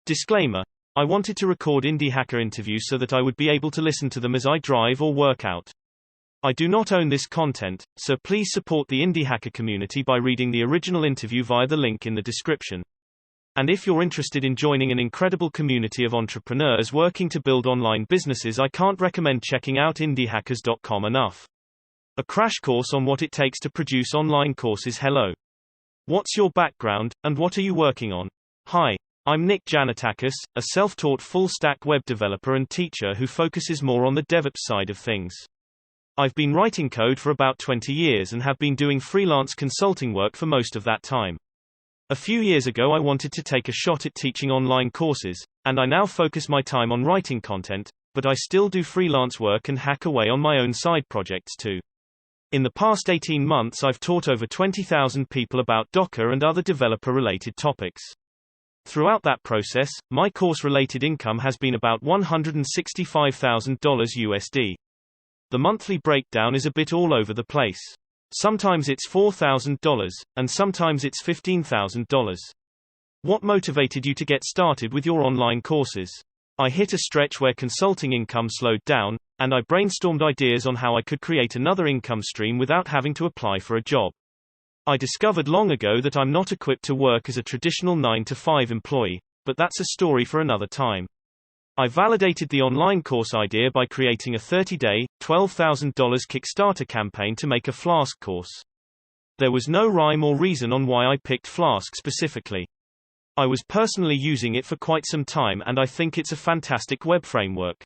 Disclaimer. I wanted to record indie hacker interviews so that I would be able to listen to them as I drive or work out. I do not own this content, so please support the indie hacker community by reading the original interview via the link in the description. And if you're interested in joining an incredible community of entrepreneurs working to build online businesses, I can't recommend checking out indiehackers.com enough. A crash course on what it takes to produce online courses. Hello. What's your background, and what are you working on? Hi. I'm Nick Janatakis, a self-taught full-stack web developer and teacher who focuses more on the DevOps side of things. I've been writing code for about 20 years and have been doing freelance consulting work for most of that time. A few years ago I wanted to take a shot at teaching online courses, and I now focus my time on writing content, but I still do freelance work and hack away on my own side projects too. In the past 18 months I've taught over 20,000 people about Docker and other developer-related topics. Throughout that process, my course-related income has been about $165,000 USD. The monthly breakdown is a bit all over the place. Sometimes it's $4,000, and sometimes it's $15,000. What motivated you to get started with your online courses? I hit a stretch where consulting income slowed down, and I brainstormed ideas on how I could create another income stream without having to apply for a job. I discovered long ago that I'm not equipped to work as a traditional 9-to-5 employee, but that's a story for another time. I validated the online course idea by creating a 30-day, $12,000 Kickstarter campaign to make a Flask course. There was no rhyme or reason on why I picked Flask specifically. I was personally using it for quite some time and I think it's a fantastic web framework.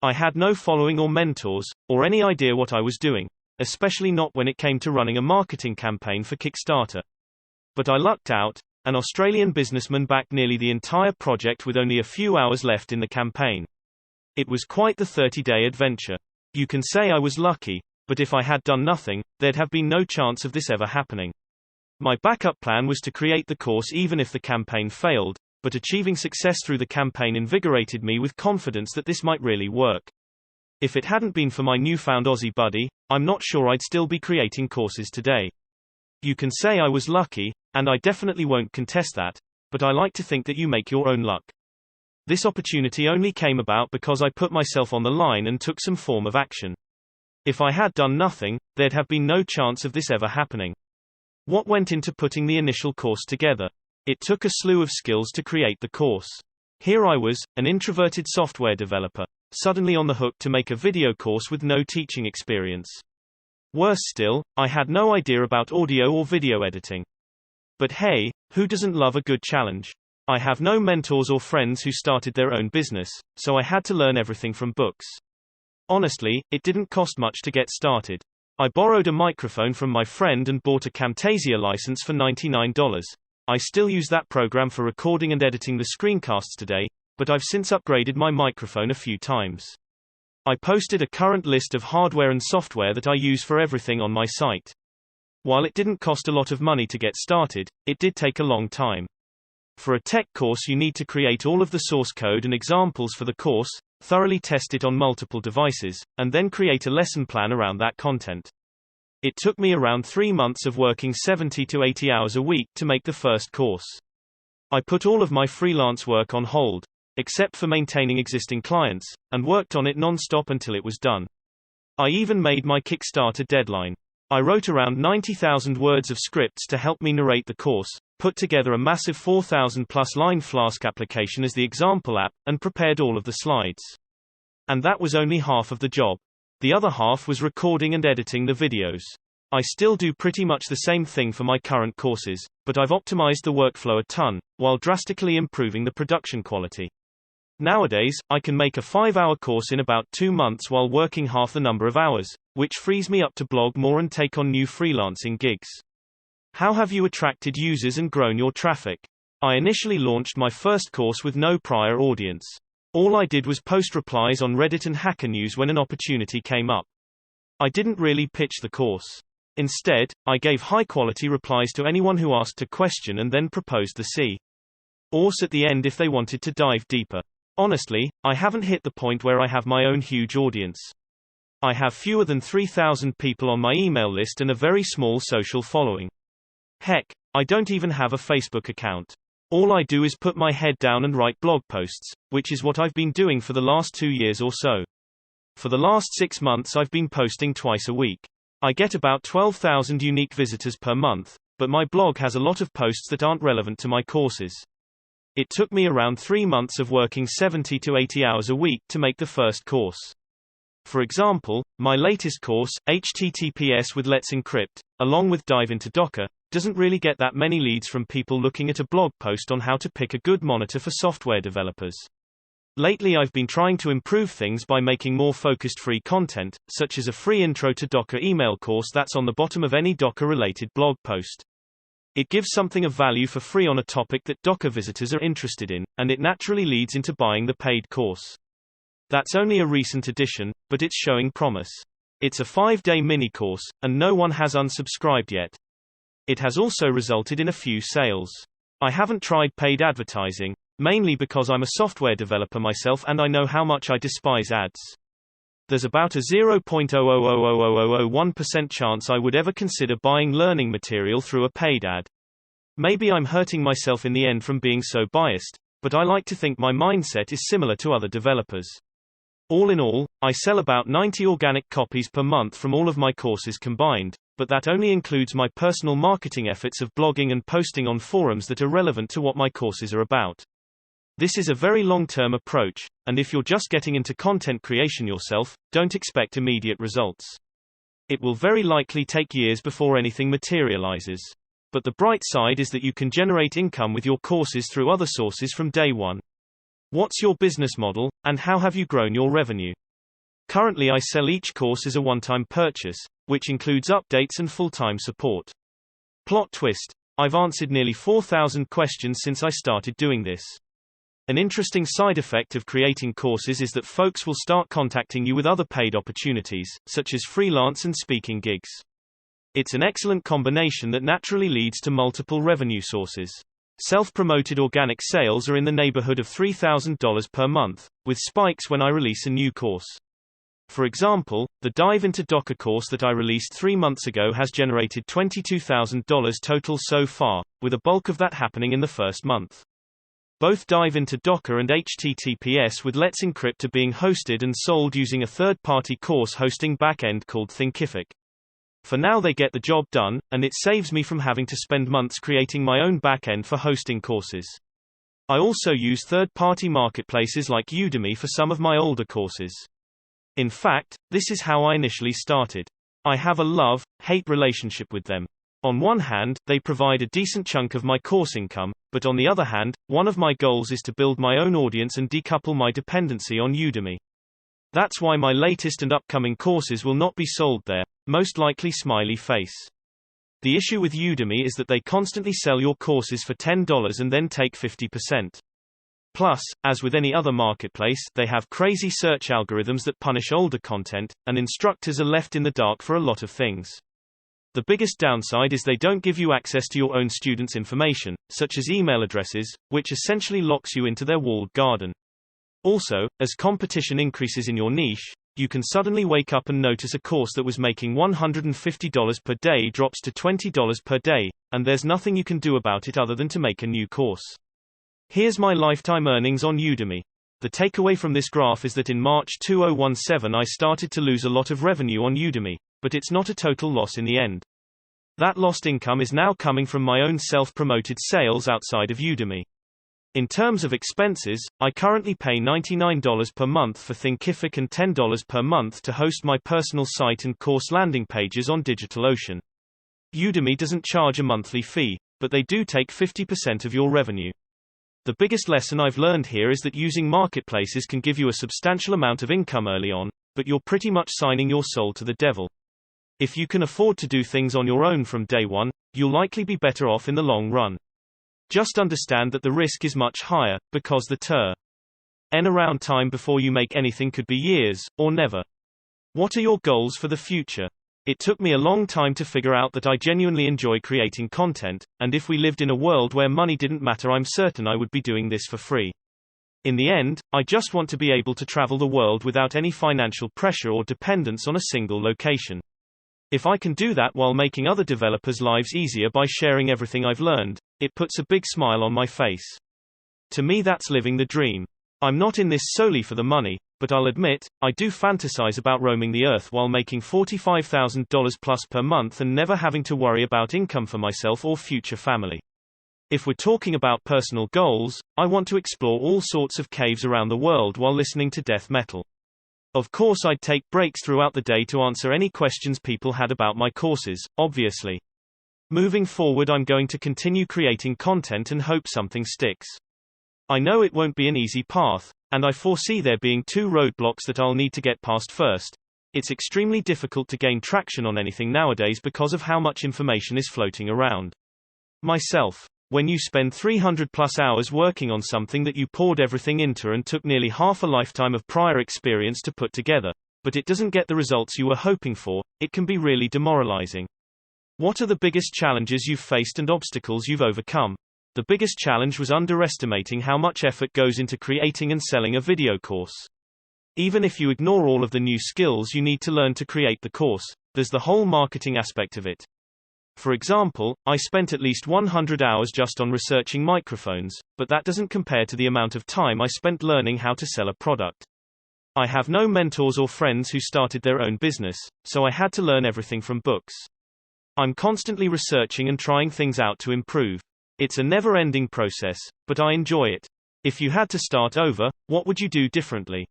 I had no following or mentors, or any idea what I was doing, especially not when it came to running a marketing campaign for Kickstarter. But I lucked out. An Australian businessman backed nearly the entire project with only a few hours left in the campaign. It was quite the 30-day adventure. You can say I was lucky, but if I had done nothing, there'd have been no chance of this ever happening. My backup plan was to create the course even if the campaign failed, but achieving success through the campaign invigorated me with confidence that this might really work. If it hadn't been for my newfound Aussie buddy, I'm not sure I'd still be creating courses today. You can say I was lucky, and I definitely won't contest that, but I like to think that you make your own luck. This opportunity only came about because I put myself on the line and took some form of action. If I had done nothing, there'd have been no chance of this ever happening. What went into putting the initial course together? It took a slew of skills to create the course. Here I was, an introverted software developer, suddenly on the hook to make a video course with no teaching experience. Worse still, I had no idea about audio or video editing. But hey, who doesn't love a good challenge? I have no mentors or friends who started their own business, so I had to learn everything from books. Honestly, it didn't cost much to get started. I borrowed a microphone from my friend and bought a Camtasia license for $99. I still use that program for recording and editing the screencasts today, but I've since upgraded my microphone a few times. I posted a current list of hardware and software that I use for everything on my site. While it didn't cost a lot of money to get started, it did take a long time. For a tech course you need to create all of the source code and examples for the course, thoroughly test it on multiple devices, and then create a lesson plan around that content. It took me around 3 months of working 70 to 80 hours a week to make the first course. I put all of my freelance work on hold, except for maintaining existing clients, and worked on it non-stop until it was done. I even made my Kickstarter deadline. I wrote around 90,000 words of scripts to help me narrate the course, put together a massive 4,000-plus line Flask application as the example app, and prepared all of the slides. And that was only half of the job. The other half was recording and editing the videos. I still do pretty much the same thing for my current courses, but I've optimized the workflow a ton, while drastically improving the production quality. Nowadays, I can make a 5-hour course in about 2 months while working half the number of hours, which frees me up to blog more and take on new freelancing gigs. How have you attracted users and grown your traffic? I initially launched my first course with no prior audience. All I did was post replies on Reddit and Hacker News when an opportunity came up. I didn't really pitch the course. Instead, I gave high-quality replies to anyone who asked a question and then proposed the C-Course at the end if they wanted to dive deeper. Honestly, I haven't hit the point where I have my own huge audience. I have fewer than 3,000 people on my email list and a very small social following. Heck, I don't even have a Facebook account. All I do is put my head down and write blog posts, which is what I've been doing for the last 2 years or so. For the last 6 months I've been posting twice a week. I get about 12,000 unique visitors per month, but my blog has a lot of posts that aren't relevant to my courses. It took me around 3 months of working 70 to 80 hours a week to make the first course. For example, my latest course, HTTPS with Let's Encrypt, along with Dive into Docker, doesn't really get that many leads from people looking at a blog post on how to pick a good monitor for software developers. Lately I've been trying to improve things by making more focused free content, such as a free Intro to Docker email course that's on the bottom of any Docker-related blog post. It gives something of value for free on a topic that Docker visitors are interested in, and it naturally leads into buying the paid course. That's only a recent addition, but it's showing promise. It's a 5-day mini-course, and no one has unsubscribed yet. It has also resulted in a few sales. I haven't tried paid advertising, mainly because I'm a software developer myself and I know how much I despise ads. There's about a 0.0000001% chance I would ever consider buying learning material through a paid ad. Maybe I'm hurting myself in the end from being so biased, but I like to think my mindset is similar to other developers. All in all, I sell about 90 organic copies per month from all of my courses combined, but that only includes my personal marketing efforts of blogging and posting on forums that are relevant to what my courses are about. This is a very long-term approach, and if you're just getting into content creation yourself, don't expect immediate results. It will very likely take years before anything materializes. But the bright side is that you can generate income with your courses through other sources from day one. What's your business model, and how have you grown your revenue? Currently I sell each course as a one-time purchase, which includes updates and full-time support. Plot twist: I've answered nearly 4,000 questions since I started doing this. An interesting side effect of creating courses is that folks will start contacting you with other paid opportunities, such as freelance and speaking gigs. It's an excellent combination that naturally leads to multiple revenue sources. Self-promoted organic sales are in the neighborhood of $3,000 per month, with spikes when I release a new course. For example, the Dive into Docker course that I released 3 months ago has generated $22,000 total so far, with a bulk of that happening in the first month. Both Dive into Docker and HTTPS with Let's Encrypt are being hosted and sold using a third-party course hosting backend called Thinkific. For now they get the job done, and it saves me from having to spend months creating my own backend for hosting courses. I also use third-party marketplaces like Udemy for some of my older courses. In fact, this is how I initially started. I have a love-hate relationship with them. On one hand, they provide a decent chunk of my course income, but on the other hand, one of my goals is to build my own audience and decouple my dependency on Udemy. That's why my latest and upcoming courses will not be sold there, most likely smiley face. The issue with Udemy is that they constantly sell your courses for $10 and then take 50%. Plus, as with any other marketplace, they have crazy search algorithms that punish older content, and instructors are left in the dark for a lot of things. The biggest downside is they don't give you access to your own students' information, such as email addresses, which essentially locks you into their walled garden. Also, as competition increases in your niche, you can suddenly wake up and notice a course that was making $150 per day drops to $20 per day, and there's nothing you can do about it other than to make a new course. Here's my lifetime earnings on Udemy. The takeaway from this graph is that in March 2017 I started to lose a lot of revenue on Udemy, but it's not a total loss in the end. That lost income is now coming from my own self-promoted sales outside of Udemy. In terms of expenses, I currently pay $99 per month for Thinkific and $10 per month to host my personal site and course landing pages on DigitalOcean. Udemy doesn't charge a monthly fee, but they do take 50% of your revenue. The biggest lesson I've learned here is that using marketplaces can give you a substantial amount of income early on, but you're pretty much signing your soul to the devil. If you can afford to do things on your own from day one, you'll likely be better off in the long run. Just understand that the risk is much higher, because the turnaround time before you make anything could be years, or never. What are your goals for the future? It took me a long time to figure out that I genuinely enjoy creating content, and if we lived in a world where money didn't matter, I'm certain I would be doing this for free. In the end, I just want to be able to travel the world without any financial pressure or dependence on a single location. If I can do that while making other developers' lives easier by sharing everything I've learned, it puts a big smile on my face. To me, that's living the dream. I'm not in this solely for the money, but I'll admit, I do fantasize about roaming the earth while making $45,000 plus per month and never having to worry about income for myself or future family. If we're talking about personal goals, I want to explore all sorts of caves around the world while listening to death metal. Of course, I'd take breaks throughout the day to answer any questions people had about my courses, obviously. Moving forward, I'm going to continue creating content and hope something sticks. I know it won't be an easy path, and I foresee there being two roadblocks that I'll need to get past first. It's extremely difficult to gain traction on anything nowadays because of how much information is floating around. Myself. When you spend 300 plus hours working on something that you poured everything into and took nearly half a lifetime of prior experience to put together, but it doesn't get the results you were hoping for, it can be really demoralizing. What are the biggest challenges you've faced and obstacles you've overcome? The biggest challenge was underestimating how much effort goes into creating and selling a video course. Even if you ignore all of the new skills you need to learn to create the course, there's the whole marketing aspect of it. For example, I spent at least 100 hours just on researching microphones, but that doesn't compare to the amount of time I spent learning how to sell a product. I have no mentors or friends who started their own business, so I had to learn everything from books. I'm constantly researching and trying things out to improve. It's a never-ending process, but I enjoy it. If you had to start over, what would you do differently?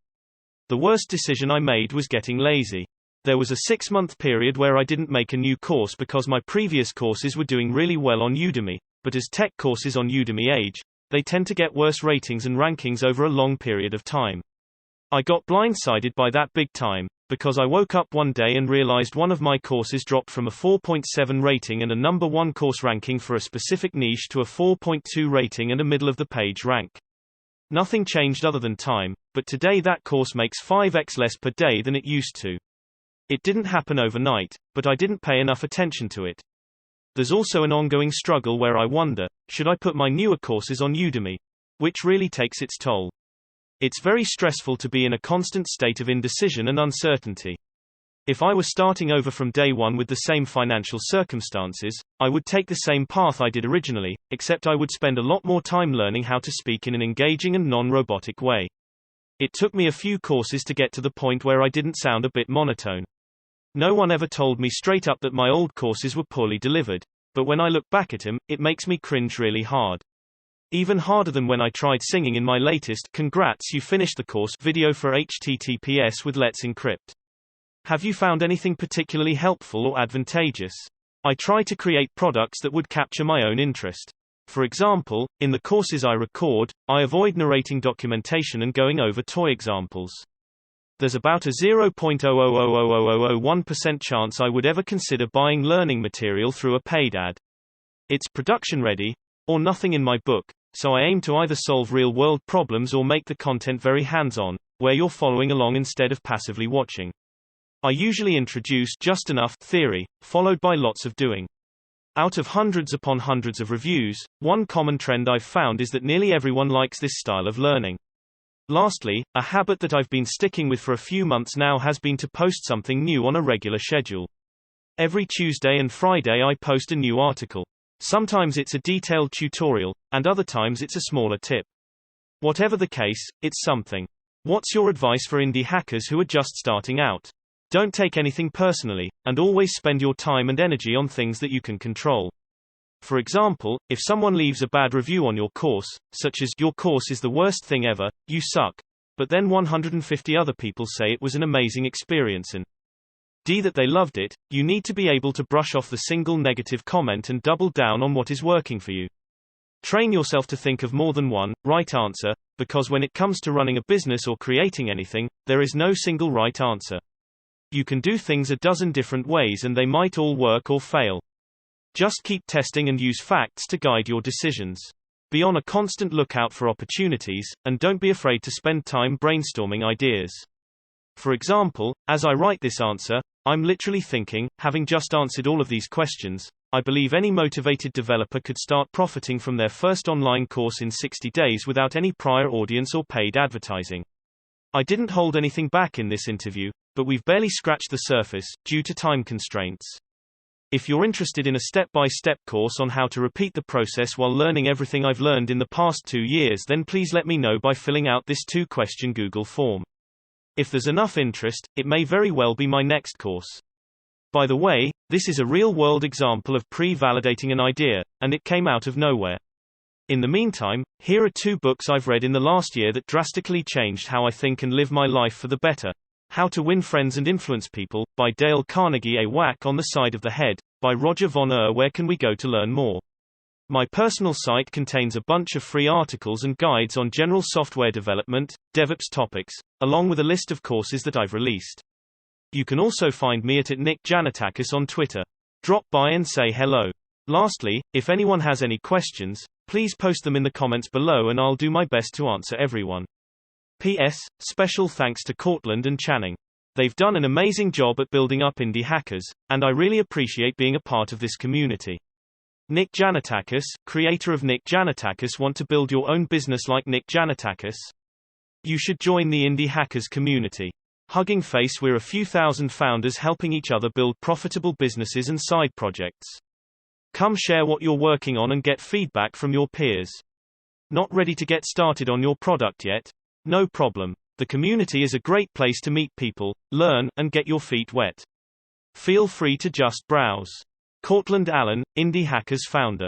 The worst decision I made was getting lazy. There was a 6-month period where I didn't make a new course because my previous courses were doing really well on Udemy, but as tech courses on Udemy age, they tend to get worse ratings and rankings over a long period of time. I got blindsided by that big time, because I woke up one day and realized one of my courses dropped from a 4.7 rating and a number 1 course ranking for a specific niche to a 4.2 rating and a middle-of-the-page rank. Nothing changed other than time, but today that course makes 5x less per day than it used to. It didn't happen overnight, but I didn't pay enough attention to it. There's also an ongoing struggle where I wonder, should I put my newer courses on Udemy? Which really takes its toll. It's very stressful to be in a constant state of indecision and uncertainty. If I were starting over from day one with the same financial circumstances, I would take the same path I did originally, except I would spend a lot more time learning how to speak in an engaging and non-robotic way. It took me a few courses to get to the point where I didn't sound a bit monotone. No one ever told me straight up that my old courses were poorly delivered, but when I look back at them, it makes me cringe really hard. Even harder than when I tried singing in my latest "Congrats you finished the course" video for HTTPS with Let's Encrypt. Have you found anything particularly helpful or advantageous? I try to create products that would capture my own interest. For example, in the courses I record, I avoid narrating documentation and going over toy examples. There's about a 0.0000001% chance I would ever consider buying learning material through a paid ad. It's production ready, or nothing in my book, so I aim to either solve real-world problems or make the content very hands-on, where you're following along instead of passively watching. I usually introduce just enough theory, followed by lots of doing. Out of hundreds upon hundreds of reviews, one common trend I've found is that nearly everyone likes this style of learning. Lastly, a habit that I've been sticking with for a few months now has been to post something new on a regular schedule. Every Tuesday and Friday I post a new article. Sometimes it's a detailed tutorial, and other times it's a smaller tip. Whatever the case, it's something. What's your advice for indie hackers who are just starting out? Don't take anything personally, and always spend your time and energy on things that you can control. For example, if someone leaves a bad review on your course, such as "your course is the worst thing ever, you suck," but then 150 other people say it was an amazing experience and that they loved it, you need to be able to brush off the single negative comment and double down on what is working for you. Train yourself to think of more than one right answer, because when it comes to running a business or creating anything, there is no single right answer. You can do things a dozen different ways and they might all work or fail. Just keep testing and use facts to guide your decisions. Be on a constant lookout for opportunities, and don't be afraid to spend time brainstorming ideas. For example, as I write this answer, I'm literally thinking, having just answered all of these questions, I believe any motivated developer could start profiting from their first online course in 60 days without any prior audience or paid advertising. I didn't hold anything back in this interview, but we've barely scratched the surface, due to time constraints. If you're interested in a step-by-step course on how to repeat the process while learning everything I've learned in the past 2 years, then please let me know by filling out this 2-question Google form. If there's enough interest, it may very well be my next course. By the way, this is a real-world example of pre-validating an idea, and it came out of nowhere. In the meantime, here are 2 books I've read in the last year that drastically changed how I think and live my life for the better. How to Win Friends and Influence People, by Dale Carnegie. A Whack on the Side of the Head, by Roger Von Eur. Where can we go to learn more? My personal site contains a bunch of free articles and guides on general software development, DevOps topics, along with a list of courses that I've released. You can also find me at @NickJanatakis on Twitter. Drop by and say hello. Lastly, if anyone has any questions, please post them in the comments below and I'll do my best to answer everyone. P.S. Special thanks to Courtland and Channing. They've done an amazing job at building up indie hackers, and I really appreciate being a part of this community. Nick Janatakis, creator of Nick Janatakis. Want to build your own business like Nick Janatakis? You should join the indie hackers community. Hugging face, we're a few thousand founders helping each other build profitable businesses and side projects. Come share what you're working on and get feedback from your peers. Not ready to get started on your product yet? No problem. The community is a great place to meet people, learn, and get your feet wet. Feel free to just browse. Courtland Allen, Indie Hackers founder.